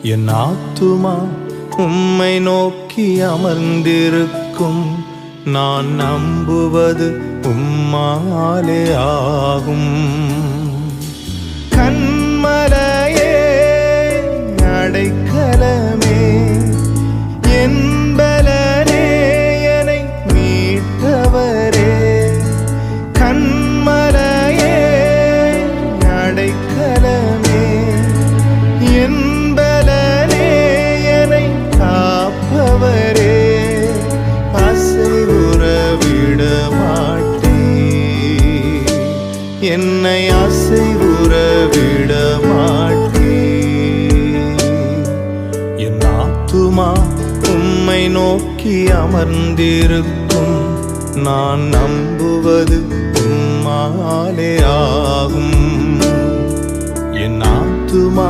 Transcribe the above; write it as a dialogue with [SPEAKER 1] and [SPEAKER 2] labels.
[SPEAKER 1] என் ஆத்துமா உம்மை நோக்கி அமர்ந்திருக்கும். நான் நம்புவது உம்மாலே ஆகும். கண்மலையே அடைக்கலமே, என் பலனே, என்னை மீட்டவரே. கண்மலையே அடைக்கலமே, என் பலனே, என்னை காப்பவரே. அசைவுற விட மாட்டீர், என்னை அசைவுற விட மாட்டீர். என் ஆத்துமா உம்மை நோக்கி அமர்ந்திருக்கும். நான் நம்புவது உம்மாலே ஆகும். என் ஆத்துமா